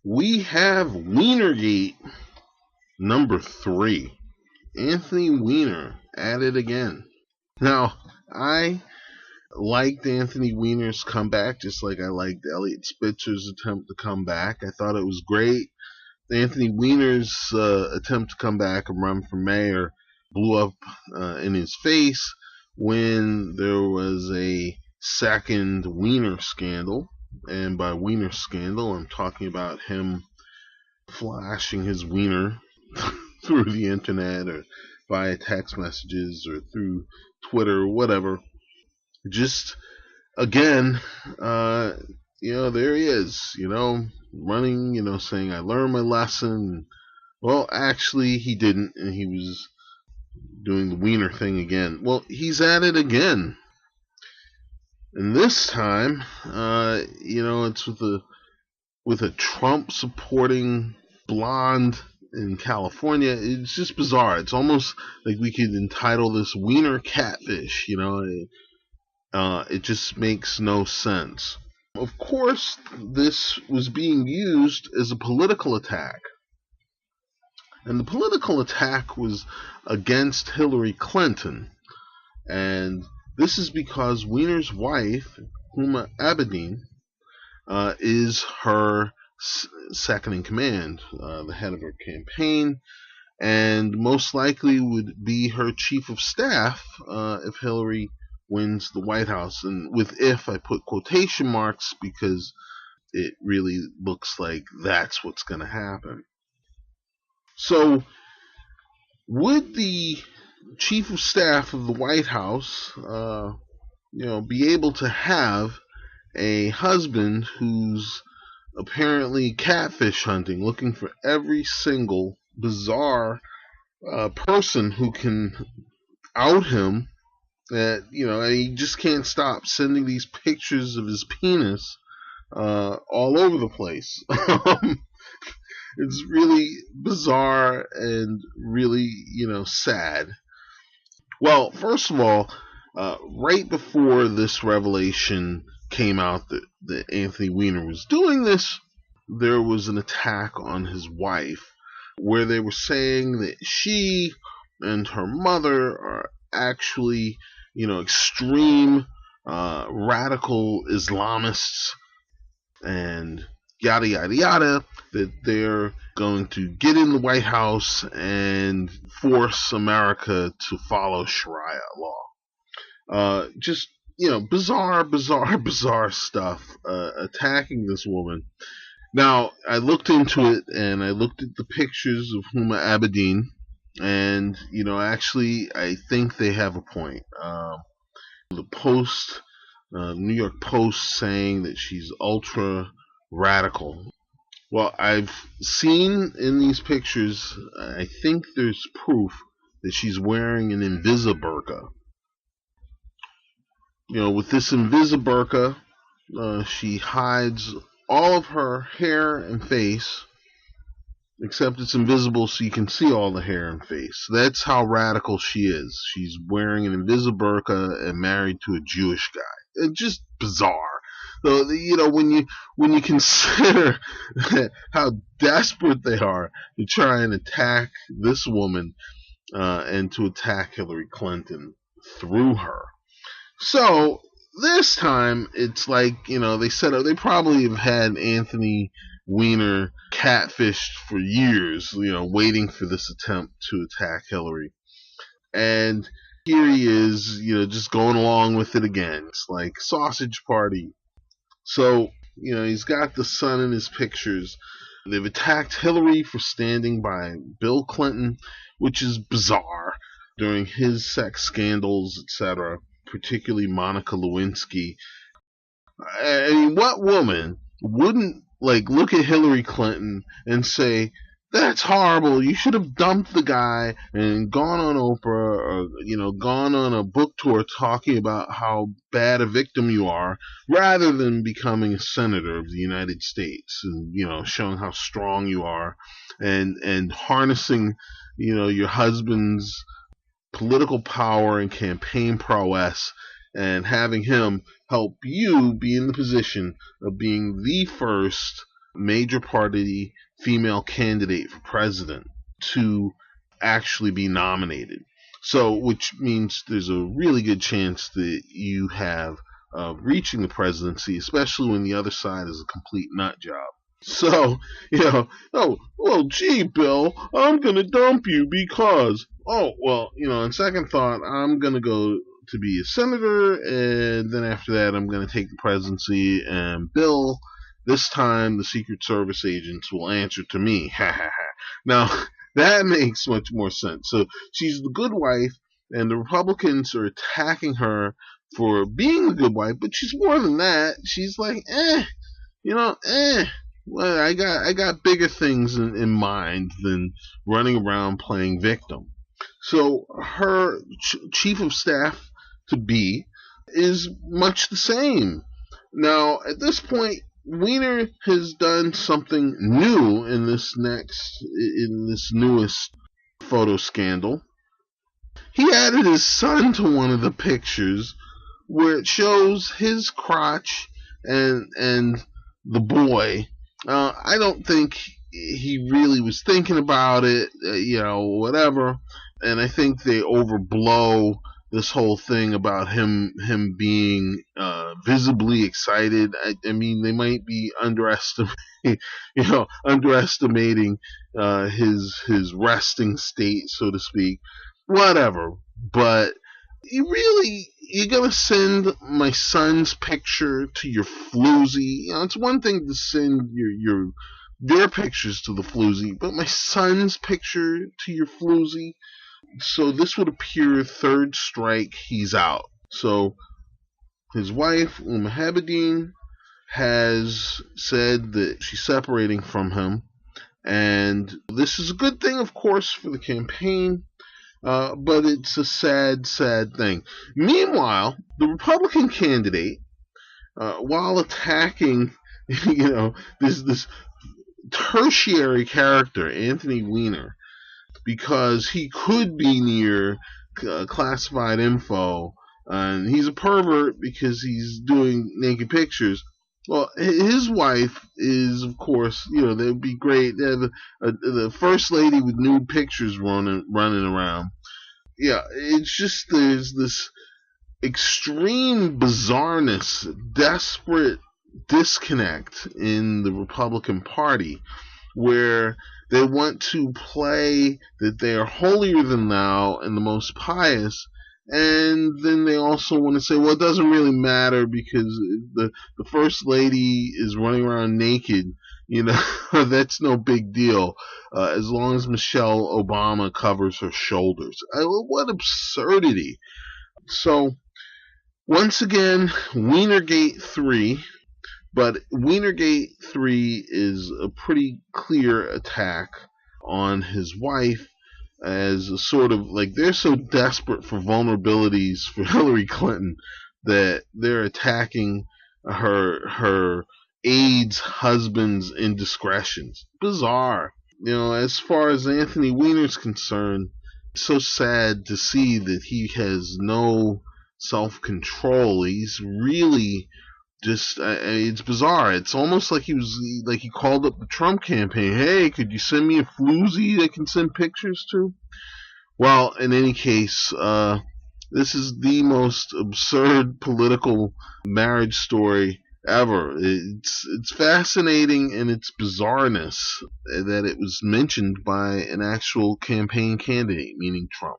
We have Weinergate #3. Anthony Weiner at it again. Now, I liked Anthony Weiner's comeback just like I liked Elliot Spitzer's attempt to come back. I thought it was great. Anthony Weiner's attempt to come back and run for mayor blew up in his face when there was a second Weiner scandal. And by Weiner scandal, I'm talking about him flashing his wiener through the internet or via text messages or through Twitter or whatever. Just again, there he is, running, saying I learned my lesson. Well, actually, he didn't, and he was doing the wiener thing again. Well, he's at it again. And this time, it's with a Trump supporting blonde in California. It's just bizarre. It's almost like we could entitle this Weiner catfish, it just makes no sense. Of course, this was being used as a political attack. And the political attack was against Hillary Clinton. And this is because Weiner's wife, Huma Abedin, is her second in command, the head of her campaign, and most likely would be her chief of staff if Hillary wins the White House. And with "if" I put quotation marks because it really looks like that's what's going to happen. So would the chief of staff of the White House be able to have a husband who's apparently catfish hunting, looking for every single bizarre person who can out him, that and he just can't stop sending these pictures of his penis all over the place. It's really bizarre and really sad. Well, first of all, right before this revelation came out that Anthony Weiner was doing this, there was an attack on his wife where they were saying that she and her mother are actually, extreme radical Islamists and yada, yada, yada, that they're going to get in the White House and force America to follow Sharia law. Just, bizarre stuff attacking this woman. Now, I looked into it, and I looked at the pictures of Huma Abedin, and, actually, I think they have a point. The Post, New York Post, saying that she's ultra radical. Well, I've seen in these pictures, I think there's proof that she's wearing an Invisaburka. With this Invisaburka, she hides all of her hair and face, except it's invisible so you can see all the hair and face. That's how radical she is. She's wearing an Invisaburka and married to a Jewish guy. It's just bizarre. So, when you consider how desperate they are to try and attack this woman and to attack Hillary Clinton through her. So this time it's like, they set up, they probably have had Anthony Weiner catfished for years, waiting for this attempt to attack Hillary. And here he is, just going along with it again. It's like sausage party. So, he's got the sun in his pictures. They've attacked Hillary for standing by Bill Clinton, which is bizarre, during his sex scandals, etc., particularly Monica Lewinsky. I mean, what woman wouldn't look at Hillary Clinton and say, that's horrible, you should have dumped the guy and gone on Oprah or, gone on a book tour talking about how bad a victim you are, rather than becoming a senator of the United States and, showing how strong you are and harnessing, your husband's political power and campaign prowess and having him help you be in the position of being the first major party female candidate for president to actually be nominated. So, which means there's a really good chance that you have reaching the presidency, especially when the other side is a complete nut job. So, oh, well, gee, Bill, I'm going to dump you because, oh, well, on second thought, I'm going to go to be a senator, and then after that, I'm going to take the presidency, and Bill, this time the Secret Service agents will answer to me. Ha ha ha. Now, that makes much more sense. So, she's the good wife, and the Republicans are attacking her for being the good wife, but she's more than that. She's like, well, I got bigger things in mind than running around playing victim. So her chief of staff to be is much the same. Now, at this point, Weiner has done something new in this newest photo scandal. He added his son to one of the pictures where it shows his crotch and the boy. I don't think he really was thinking about it, whatever. And I think they overblow this whole thing about him being visibly excited. I mean, they might be underestimating his resting state, so to speak. Whatever. But you're gonna send my son's picture to your floozy. It's one thing to send their pictures to the floozy, but my son's picture to your floozy. So this would appear third strike, he's out. So his wife, Habedine, has said that she's separating from him, and this is a good thing, of course, for the campaign. But it's a sad, sad thing. Meanwhile, the Republican candidate, while attacking, this tertiary character, Anthony Weiner, because he could be near classified info, and he's a pervert because he's doing naked pictures. Well, his wife is, of course, that would be great. They have the first lady with nude pictures running around. Yeah, it's just there's this extreme bizarreness, desperate disconnect in the Republican Party where they want to play that they are holier than thou and the most pious, and then they also want to say, well, it doesn't really matter because the first lady is running around naked. That's no big deal as long as Michelle Obama covers her shoulders. What absurdity. So, once again, Weinergate III. But Weinergate III is a pretty clear attack on his wife as a sort of, like, they're so desperate for vulnerabilities for Hillary Clinton that they're attacking her aide's husband's indiscretions. Bizarre. As far as Anthony Weiner's concerned, it's so sad to see that he has no self-control. He's really just, it's bizarre. It's almost like he called up the Trump campaign. Hey, could you send me a floozy I can send pictures to? Well, in any case, this is the most absurd political marriage story ever. It's fascinating in its bizarreness that it was mentioned by an actual campaign candidate, meaning Trump.